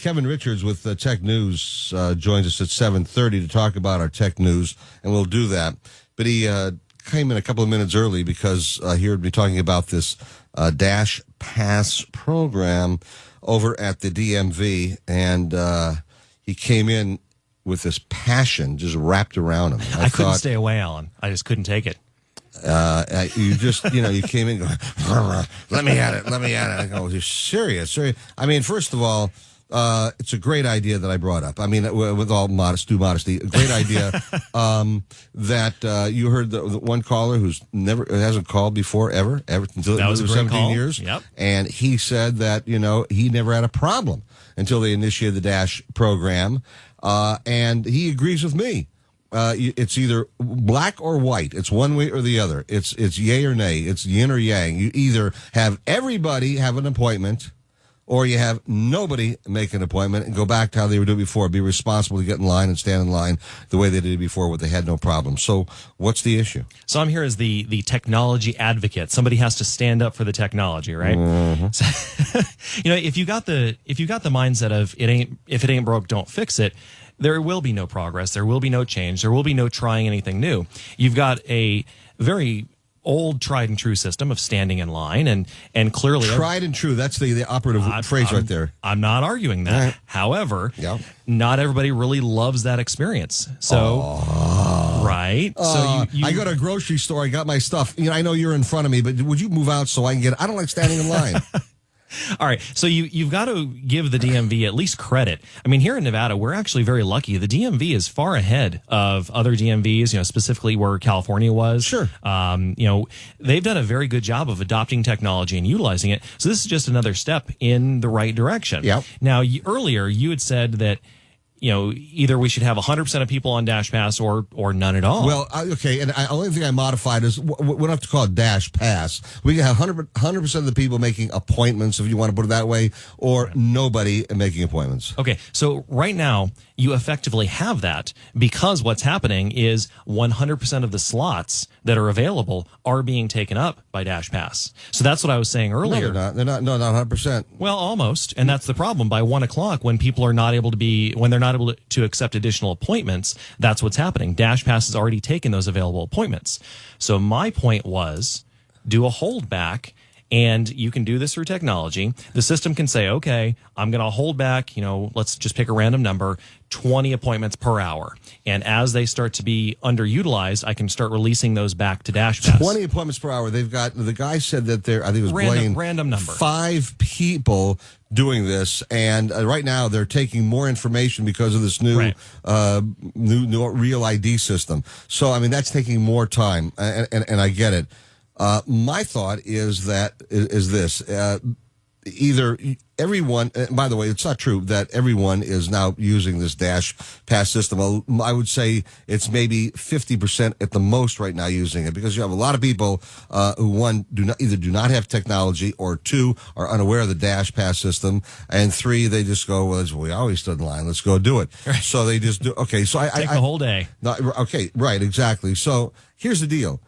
Kevin Richards with Tech News joins us at 7:30 to talk about our tech news, and we'll do that. But he came in a couple of minutes early because he heard me talking about this Dash Pass program over at the DMV, and he came in with this passion just wrapped around him. I couldn't stay away, Alan. I just couldn't take it. You just, you came in going, let me at it. I go, you're serious? I mean, first of all, it's a great idea that I brought up. I mean, with all due modesty, a great idea that you heard the one caller who's hasn't called before ever until that was a great 17 call. years. Yep. And he said that, he never had a problem until they initiated the Dash program. And he agrees with me. It's either black or white. It's one way or the other. It's yay or nay. It's yin or yang. You either have everybody have an appointment, or you have nobody make an appointment and go back to how they were doing before. Be responsible to get in line and stand in line the way they did before, where they had no problem. So what's the issue? So I'm here as the technology advocate. Somebody has to stand up for the technology, right? Mm-hmm. So, if you got the mindset of if it ain't broke, don't fix it, there will be no progress. There will be no change. There will be no trying anything new. You've got a very old tried and true system of standing in line, and clearly tried and true. That's the operative phrase right there. I'm not arguing that. Right. However, not everybody really loves that experience. So, right. So I go to a grocery store. I got my stuff. I know you're in front of me, but would you move out so I can get? I don't like standing in line. All right, so you've got to give the DMV at least credit. I mean, here in Nevada, we're actually very lucky. The DMV is far ahead of other DMVs, specifically where California was. Sure. They've done a very good job of adopting technology and utilizing it. So this is just another step in the right direction. Yep. Now, earlier you had said that either we should have 100% of people on Dash Pass or none at all. Well, okay, and the only thing I modified is we don't have to call it Dash Pass. We can have 100% of the people making appointments, if you want to put it that way, or nobody making appointments. Okay, so right now you effectively have that because what's happening is 100% of the slots that are available are being taken up by Dash Pass. So that's what I was saying earlier. No, they're not. No, not 100%. Well, almost, and that's the problem. By 1 o'clock, when people are not able to accept additional appointments, that's what's happening. Dash Pass has already taken those available appointments. So my point was, do a holdback, and you can do this through technology. The system can say, okay, I'm going to hold back, let's just pick a random number, 20 appointments per hour. And as they start to be underutilized, I can start releasing those back to Dash Pass. 20 appointments per hour. They've got, the guy said that I think it was Blaine. Random number. 5 people doing this, and right now they're taking more information because of this new new Real ID system. So, I mean, that's taking more time, and I get it. My thought is this. Either everyone, by the way, it's not true that everyone is now using this Dash Pass system. I would say it's maybe 50% at the most right now using it, because you have a lot of people who, one, either do not have technology, or two, are unaware of the Dash Pass system, and three, they just go, well, we always stood in line, let's go do it. Right. So they just do. Okay, so take the whole day. Okay, right, exactly. So here's the deal.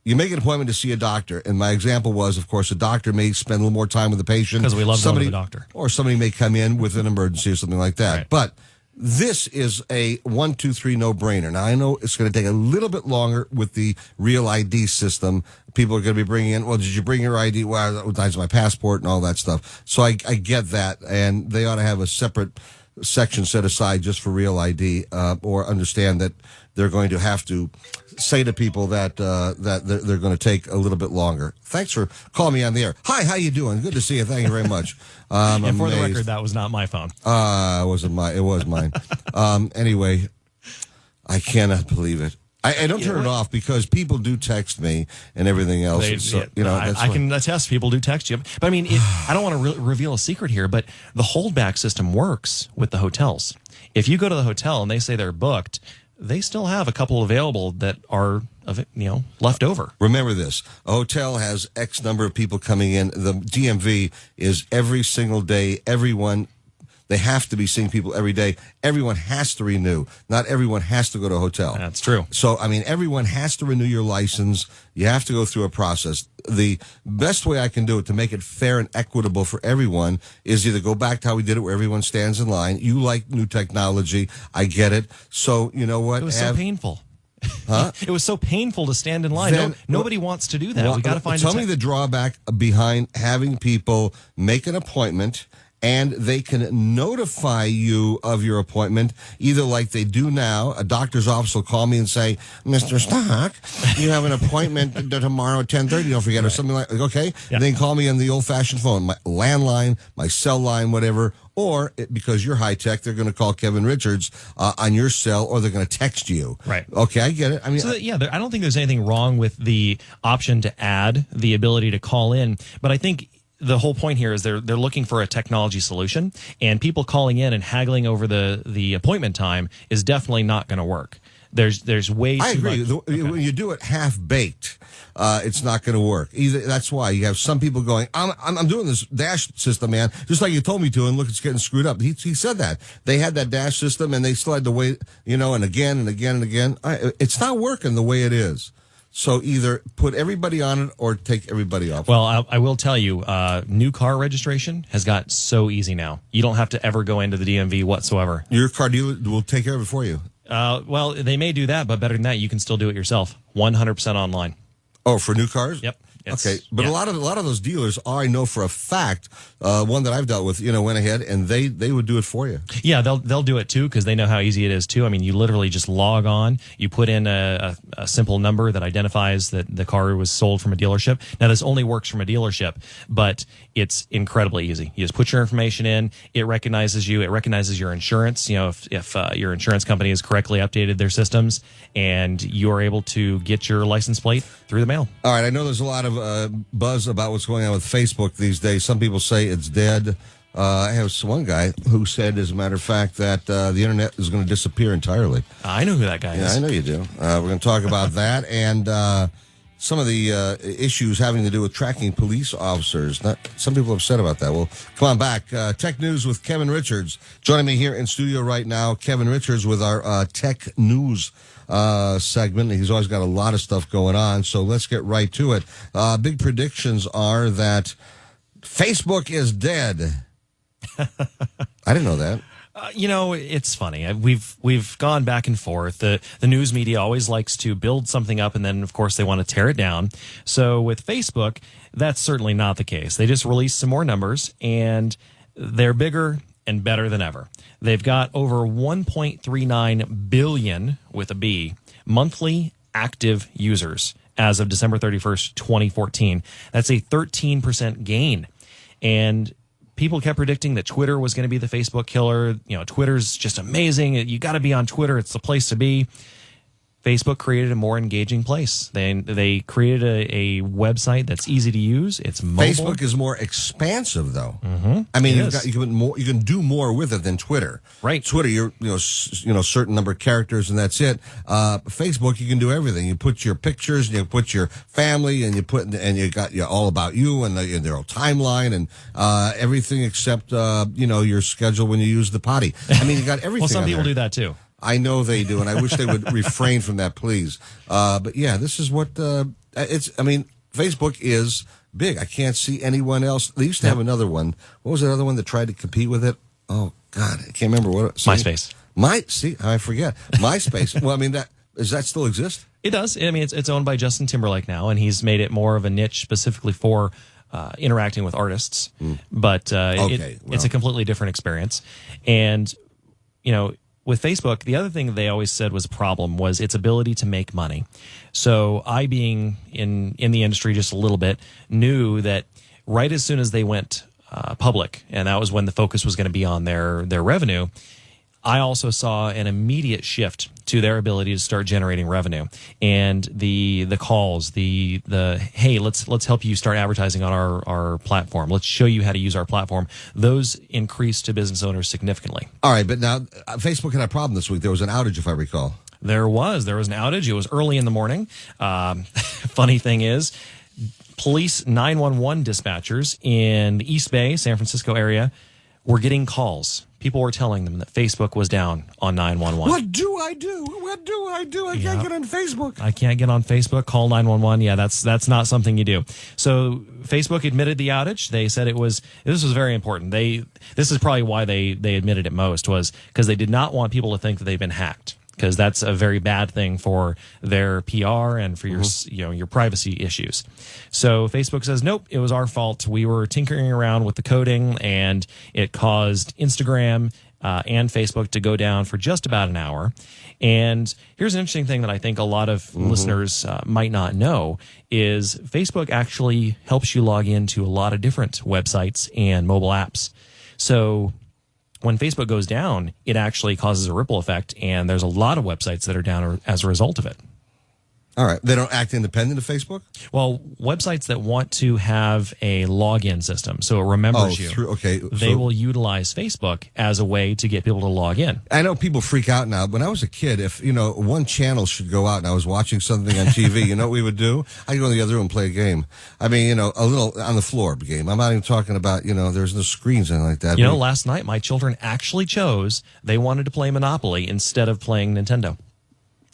You make an appointment to see a doctor, and my example was, of course, a doctor may spend a little more time with the patient. Because we love going to the doctor. Or somebody may come in with an emergency or something like that. Right. But this is a 1, 2, 3 no-brainer. Now, I know it's going to take a little bit longer with the Real ID system. People are going to be bringing in, well, did you bring your ID? Well, that's my passport and all that stuff. So I get that, and they ought to have a separate section set aside just for Real ID, or understand that they're going to have to say to people that they're going to take a little bit longer. Thanks for calling me on the air. Hi, how you doing? Good to see you. Thank you very much. And for the record, that was not my phone. It was mine. Anyway, I cannot believe it. I don't turn it off because people do text me and everything else. I can attest people do text you. But I mean, I don't want to reveal a secret here, but the holdback system works with the hotels. If you go to the hotel and they say they're booked, they still have a couple available that are left over. Remember this. A hotel has X number of people coming in. The DMV is every single day, everyone They have to be seeing people every day. Everyone has to renew. Not everyone has to go to a hotel. That's true. So, I mean, everyone has to renew your license. You have to go through a process. The best way I can do it to make it fair and equitable for everyone is either go back to how we did it, where everyone stands in line. You like new technology. I get it. So, you know what? It was so painful. Huh? It was so painful to stand in line. Then, Nobody wants to do that. Well, We got to find. Tell me the drawback behind having people make an appointment, and they can notify you of your appointment, either like they do now. A doctor's office will call me and say, Mr. Stock, you have an appointment tomorrow at 10:30, don't forget, or something like that. Okay? Yeah. And then call me on the old-fashioned phone, my landline, my cell line, whatever. Or, because you're high-tech, they're going to call Kevin Richards on your cell, or they're going to text you. Right. Okay, I get it. I mean, I don't think there's anything wrong with the option to add the ability to call in, but I think the whole point here is they're looking for a technology solution, and people calling in and haggling over the appointment time is definitely not going to work. There's way too I agree. much. When you do it half baked, it's not going to work. Either that's why you have some people going, I'm doing this dash system, man, just like you told me to, and look, it's getting screwed up. He said that they had that dash system, and they still had to wait, and again and again and again. It's not working the way it is. So either put everybody on it or take everybody off. Well, I will tell you, new car registration has got so easy now. You don't have to ever go into the DMV whatsoever. Your car dealer will take care of it for you. Well, they may do that, but better than that, you can still do it yourself. 100% online. Oh, for new cars? Yep. Okay, but a lot of those dealers, I know for a fact, one that I've dealt with, went ahead and they would do it for you. Yeah, they'll do it too, because they know how easy it is too. I mean, you literally just log on, you put in a simple number that identifies that the car was sold from a dealership. Now, this only works from a dealership, but it's incredibly easy. You just put your information in, it recognizes you, it recognizes your insurance. If your insurance company has correctly updated their systems, and you're able to get your license plate through the mail. All right, I know there's a lot of buzz about what's going on with Facebook these days. Some people say it's dead. I have one guy who said, as a matter of fact, that the internet is going to disappear entirely. I know who that guy is. Yeah, I know you do. We're going to talk about that and some of the issues having to do with tracking police officers. Some people are upset about that. Well, come on back. Tech News with Kevin Richards. Joining me here in studio right now, Kevin Richards with our Tech News segment. He's always got a lot of stuff going on, so let's get right to it. Big predictions are that Facebook is dead. I didn't know that. It's funny. We've gone back and forth. The news media always likes to build something up, and then, of course, they want to tear it down. So with Facebook, that's certainly not the case. They just released some more numbers, and they're bigger and better than ever. They've got over 1.39 billion, with a B, monthly active users as of December 31st, 2014. That's a 13% gain. And people kept predicting that Twitter was going to be the Facebook killer. Twitter's just amazing. You got to be on Twitter. It's the place to be. Facebook created a more engaging place. They created a website that's easy to use. It's mobile. Facebook is more expansive, though. Mm-hmm. I mean, you can do more with it than Twitter. Right. Twitter, you're certain number of characters and that's it. Facebook, you can do everything. You put your pictures, and you put your family, and you got all about you and their own timeline and everything except your schedule when you use the potty. I mean, you got everything. Well, some on people there. do that too. I know they do, and I wish they would refrain from that, please. But yeah, this is what Facebook is big. I can't see anyone else. They used to have another one. What was the other one that tried to compete with it? Oh God, I can't remember what. MySpace. I forget. MySpace. Well, I mean, does that still exist? It does. I mean, it's owned by Justin Timberlake now, and he's made it more of a niche specifically for interacting with artists. But it's a completely different experience, and with Facebook, the other thing that they always said was a problem was its ability to make money. So I, being in the industry just a little bit, knew that right as soon as they went public, and that was when the focus was going to be on their revenue, I also saw an immediate shift to their ability to start generating revenue. And the calls, the hey, let's help you start advertising on our platform. Let's show you how to use our platform. Those increased to business owners significantly. All right, but now Facebook had a problem this week. There was an outage, if I recall. There was an outage. It was early in the morning. Funny thing is, police 911 dispatchers in the East Bay, San Francisco area, were getting calls people were telling them that Facebook was down on 911. What do I do? What do I do? I can't get on Facebook. I can't get on Facebook. Call 911. Yeah, that's not something you do. So Facebook admitted the outage. They said this was very important. This is probably why they admitted it most, was because they did not want people to think that they've been hacked, because that's a very bad thing for their PR and for your privacy issues. So Facebook says, nope, it was our fault. We were tinkering around with the coding, and it caused Instagram and Facebook to go down for just about an hour. And here's an interesting thing that I think a lot of listeners might not know is Facebook actually helps you log into a lot of different websites and mobile apps. So when Facebook goes down, it actually causes a ripple effect, and there's a lot of websites that are down as a result of it. All right. They don't act independent of Facebook? Well, websites that want to have a login system, so it remembers you, they will utilize Facebook as a way to get people to log in. I know people freak out now. When I was a kid, if, one channel should go out and I was watching something on TV, you know what we would do? I'd go in the other room and play a game. I mean, a little on the floor game. I'm not even talking about, there's no screens and like that. Last night my children actually chose they wanted to play Monopoly instead of playing Nintendo.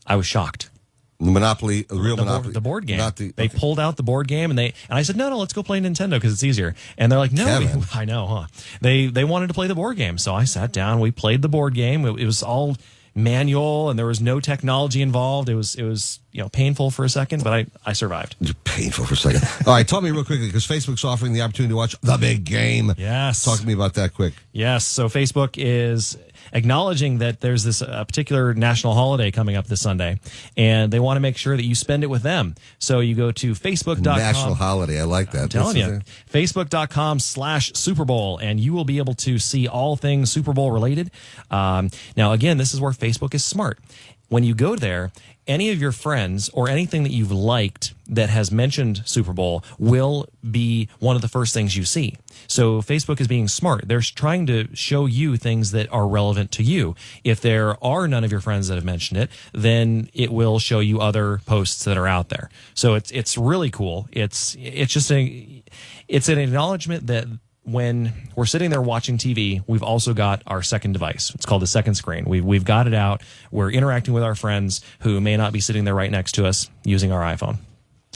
I was shocked. Monopoly, real Monopoly. The board game. They pulled out the board game, and I said, no, let's go play Nintendo because it's easier. And they're like, no, I know, huh? They wanted to play the board game. So I sat down, we played the board game. It was all manual, and there was no technology involved. It was painful for a second, but I survived. Painful for a second. All right, talk to me real quickly, because Facebook's offering the opportunity to watch The Big Game. Yes. Talk to me about that quick. Yes, so Facebook is acknowledging that there's this particular national holiday coming up this Sunday, and they want to make sure that you spend it with them. So you go to Facebook.com. National holiday. I like that. I'm telling you. Facebook.com/Super Bowl, and you will be able to see all things Super Bowl related. Now, again, this is where Facebook is smart. When you go there, any of your friends or anything that you've liked that has mentioned Super Bowl will be one of the first things you see. So Facebook is being smart. They're trying to show you things that are relevant to you. If there are none of your friends that have mentioned it, then it will show you other posts that are out there. So it's really cool. It's an acknowledgement that when we're sitting there watching TV, we've also got our second device. It's called the second screen. We've got it out. We're interacting with our friends who may not be sitting there right next to us using our iPhone.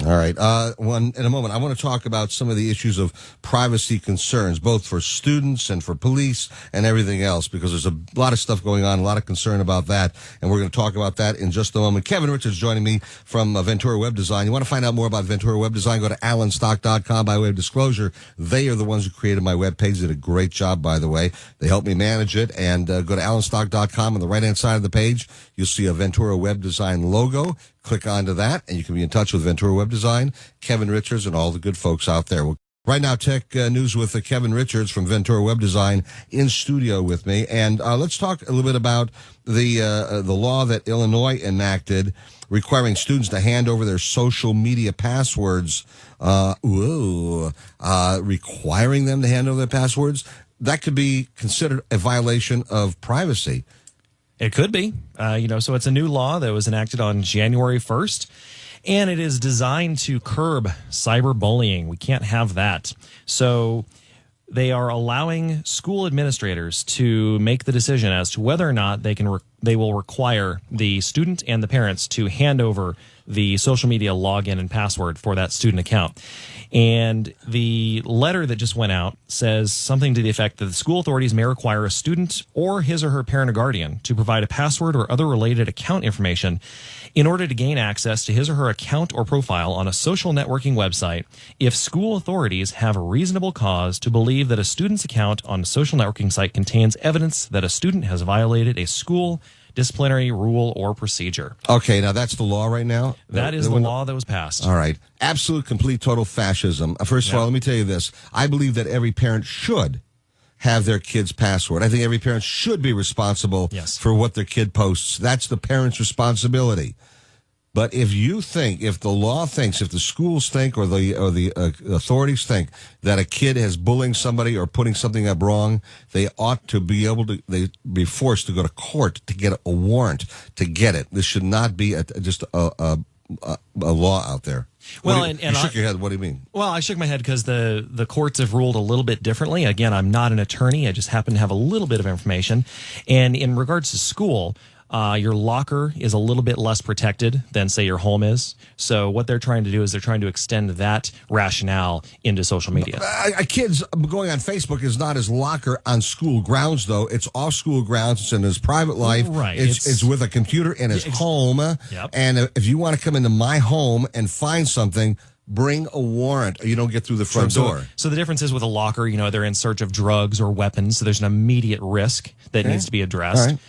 All right. In a moment, I want to talk about some of the issues of privacy concerns, both for students and for police and everything else, because there's a lot of stuff going on, a lot of concern about that, and we're going to talk about that in just a moment. Kevin Richards joining me from Ventura Web Design. You want to find out more about Ventura Web Design, go to allenstock.com. By way of disclosure, they are the ones who created my web page. They did a great job, by the way. They helped me manage it, and go to allenstock.com. On the right-hand side of the page, you'll see a Ventura Web Design logo. Click onto that, and you can be in touch with Ventura Web Design, Kevin Richards, and all the good folks out there. Well, right now, tech news with Kevin Richards from Ventura Web Design in studio with me. And let's talk a little bit about the law that Illinois enacted requiring students to hand over their social media passwords. Requiring them to hand over their passwords. That could be considered a violation of privacy. It could be, so it's a new law that was enacted on January 1st, and it is designed to curb cyberbullying. We can't have that. So they are allowing school administrators to make the decision as to whether or not they will require the student and the parents to hand over the social media login and password for that student account. And the letter that just went out says something to the effect that the school authorities may require a student or his or her parent or guardian to provide a password or other related account information in order to gain access to his or her account or profile on a social networking website if school authorities have a reasonable cause to believe that a student's account on a social networking site contains evidence that a student has violated a school disciplinary rule or procedure. Okay, now that's the law right now? That is the law that was passed. All right. Absolute, complete, total fascism. First of all, let me tell you this. I believe that every parent should have their kid's password. I think every parent should be responsible for what their kid posts. That's the parent's responsibility. But if the law thinks, if the schools think, or the authorities think that a kid is bullying somebody or putting something up wrong, they ought to be be forced to go to court to get a warrant to get it. This should not be just a a law out there. Well, you shook your head. What do you mean? Well, I shook my head because the courts have ruled a little bit differently. Again, I'm not an attorney. I just happen to have a little bit of information. And in regards to school, your locker is a little bit less protected than, say, your home is. So what they're trying to do is they're trying to extend that rationale into social media. Kids going on Facebook is not his locker on school grounds, though. It's off school grounds. It's in his private life. Right. It's with a computer in his home. Yep. And if you want to come into my home and find something, bring a warrant or you don't get through the front door. So the difference is with a locker, they're in search of drugs or weapons. So there's an immediate risk that needs to be addressed. All right.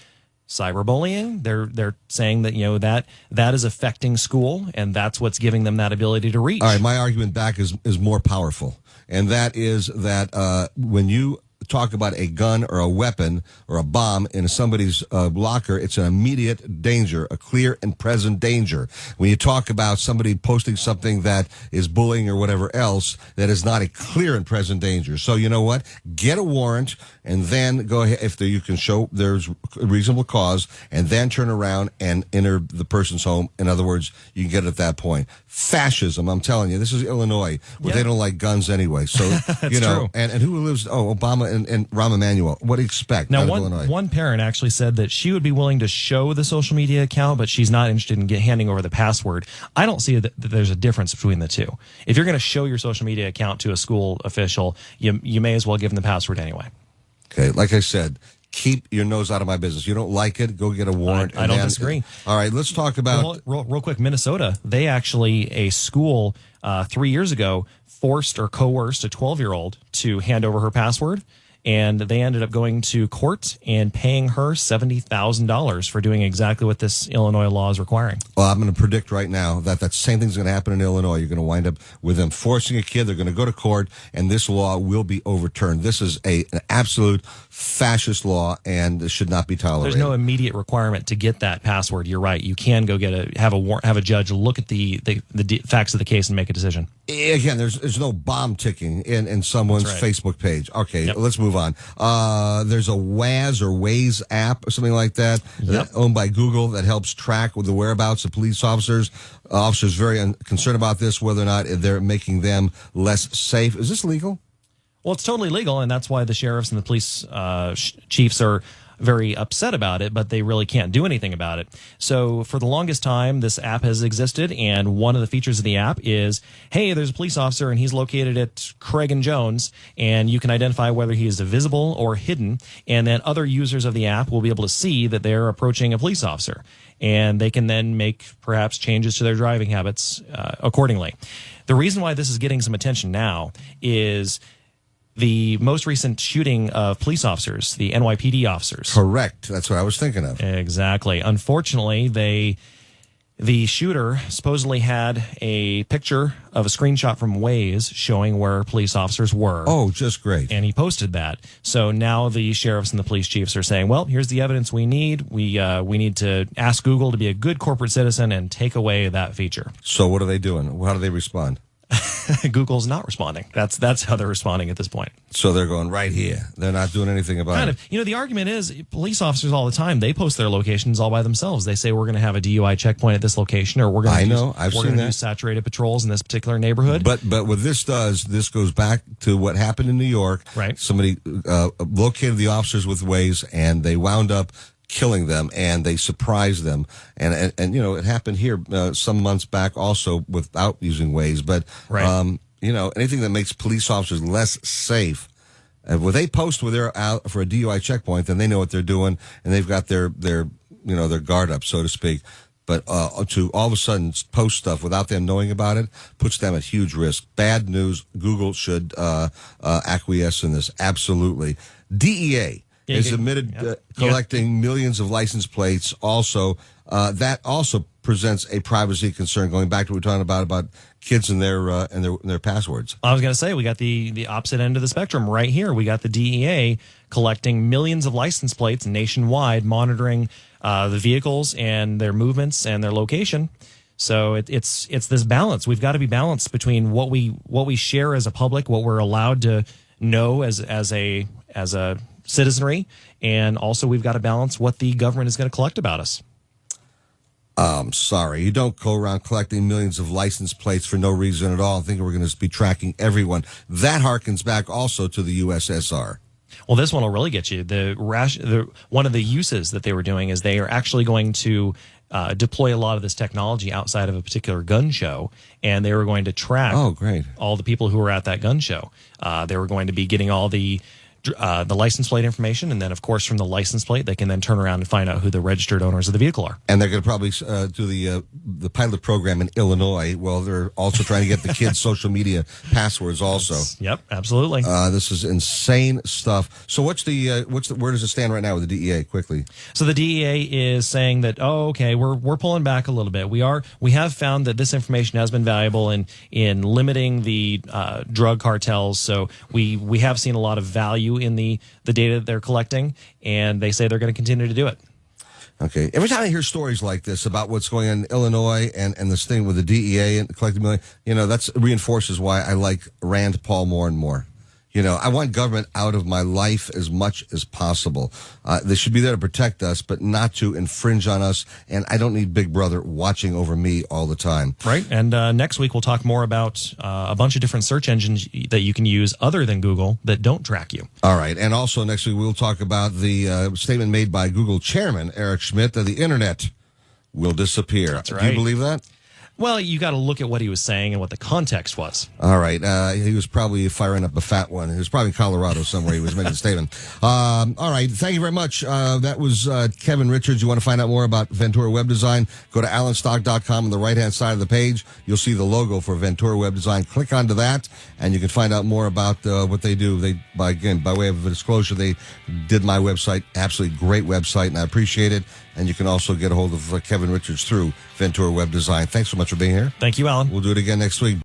Cyberbullying, they're saying that that is affecting school, and that's what's giving them that ability to reach. All right, my argument back is more powerful, and that is that when you talk about a gun or a weapon or a bomb in somebody's locker, it's an immediate danger, a clear and present danger. When you talk about somebody posting something that is bullying or whatever else, that is not a clear and present danger. So you know what? Get a warrant and then go ahead, if you can show there's a reasonable cause, and then turn around and enter the person's home. In other words, you can get it at that point. Fascism, I'm telling you, this is Illinois, where they don't like guns anyway. So, true. And who lives, Obama and Rahm Emanuel. What do you expect now, out of Illinois? One parent actually said that she would be willing to show the social media account, but she's not interested in handing over the password. I don't see that there's a difference between the two. If you're going to show your social media account to a school official, you may as well give them the password anyway. Okay, like I said, keep your nose out of my business. You don't like it, go get a warrant. I don't disagree. All right, let's talk about... Real quick, Minnesota, they actually, a school 3 years ago, forced or coerced a 12-year-old to hand over her password, and they ended up going to court and paying her $70,000 for doing exactly what this Illinois law is requiring. Well, I'm going to predict right now that same thing's going to happen in Illinois. You're going to wind up with them forcing a kid. They're going to go to court, and this law will be overturned. This is an absolute fascist law, and it should not be tolerated. There's no immediate requirement to get that password. You're right. You can go have a judge look at the facts of the case and make a decision. Again, there's no bomb ticking in someone's Facebook page. Okay, let's move on. There's a Waz or Waze app or something like that, owned by Google, that helps track with the whereabouts of police officers. Officers very concerned about this, whether or not they're making them less safe. Is this legal? Well, it's totally legal, and that's why the sheriffs and the police chiefs are very upset about it, but they really can't do anything about it. So for the longest time, this app has existed, and one of the features of the app is, hey, there's a police officer, and he's located at Craig and Jones, and you can identify whether he is visible or hidden, and then other users of the app will be able to see that they're approaching a police officer, and they can then make perhaps changes to their driving habits accordingly. The reason why this is getting some attention now is the most recent shooting of police officers, the NYPD officers. Correct. That's what I was thinking of. Exactly. Unfortunately, the shooter supposedly had a picture of a screenshot from Waze showing where police officers were. Oh, just great. And he posted that. So now the sheriffs and the police chiefs are saying, well, here's the evidence we need. We need to ask Google to be a good corporate citizen and take away that feature. So what are they doing? How do they respond? Google's not responding. That's how they're responding at this point. So they're going right here. They're not doing anything about it. The argument is police officers all the time, they post their locations all by themselves. They say we're going to have a DUI checkpoint at this location, or we're going to do saturated patrols in this particular neighborhood. But what this does, this goes back to what happened in New York. Right. Somebody located the officers with Waze, and they wound up killing them, and they surprised them, and it happened here some months back also without using Waze, but anything that makes police officers less safe. When they post where they're out for a DUI checkpoint, then they know what they're doing, and they've got their guard up, so to speak. But to all of a sudden post stuff without them knowing about it puts them at huge risk. Bad news. Google should acquiesce in this. Absolutely. DEA is admitted collecting millions of license plates. Also, that also presents a privacy concern. Going back to what we were talking about kids and their passwords. I was going to say we got the opposite end of the spectrum right here. We got the DEA collecting millions of license plates nationwide, monitoring the vehicles and their movements and their location. So it's this balance. We've got to be balanced between what we share as a public, what we're allowed to know as a citizenry, and also we've got to balance what the government is going to collect about us. I'm sorry. You don't go around collecting millions of license plates for no reason at all and think we're going to be tracking everyone. That harkens back also to the USSR. Well, this one will really get you. One of the uses that they were doing is they are actually going to deploy a lot of this technology outside of a particular gun show, and they were going to track all the people who were at that gun show. They were going to be getting all the license plate information, and then, of course, from the license plate, they can then turn around and find out who the registered owners of the vehicle are. And they're going to probably do the pilot program in Illinois. Well, they're also trying to get the kids' social media passwords also. Yep, absolutely. This is insane stuff. So where does it stand right now with the DEA? Quickly. So the DEA is saying that, we're pulling back a little bit. We have found that this information has been valuable in limiting the drug cartels. So we have seen a lot of value in the data that they're collecting, and they say they're going to continue to do it. Okay. Every time I hear stories like this about what's going on in Illinois and this thing with the DEA and collecting million, that reinforces why I like Rand Paul more and more. I want government out of my life as much as possible. They should be there to protect us, but not to infringe on us. And I don't need Big Brother watching over me all the time. Right. And next week, we'll talk more about a bunch of different search engines that you can use other than Google that don't track you. All right. And also next week, we'll talk about the statement made by Google chairman Eric Schmidt that the internet will disappear. That's right. Do you believe that? Well, you got to look at what he was saying and what the context was. All right. He was probably firing up a fat one. He was probably in Colorado somewhere. He was making a statement. All right. Thank you very much. That was Kevin Richards. You want to find out more about Ventura Web Design? Go to allenstock.com on the right-hand side of the page. You'll see the logo for Ventura Web Design. Click onto that, and you can find out more about what they do. By way of a disclosure, they did my website. Absolutely great website, and I appreciate it. And you can also get a hold of Kevin Richards through Ventura Web Design. Thanks so much for being here. Thank you, Alan. We'll do it again next week.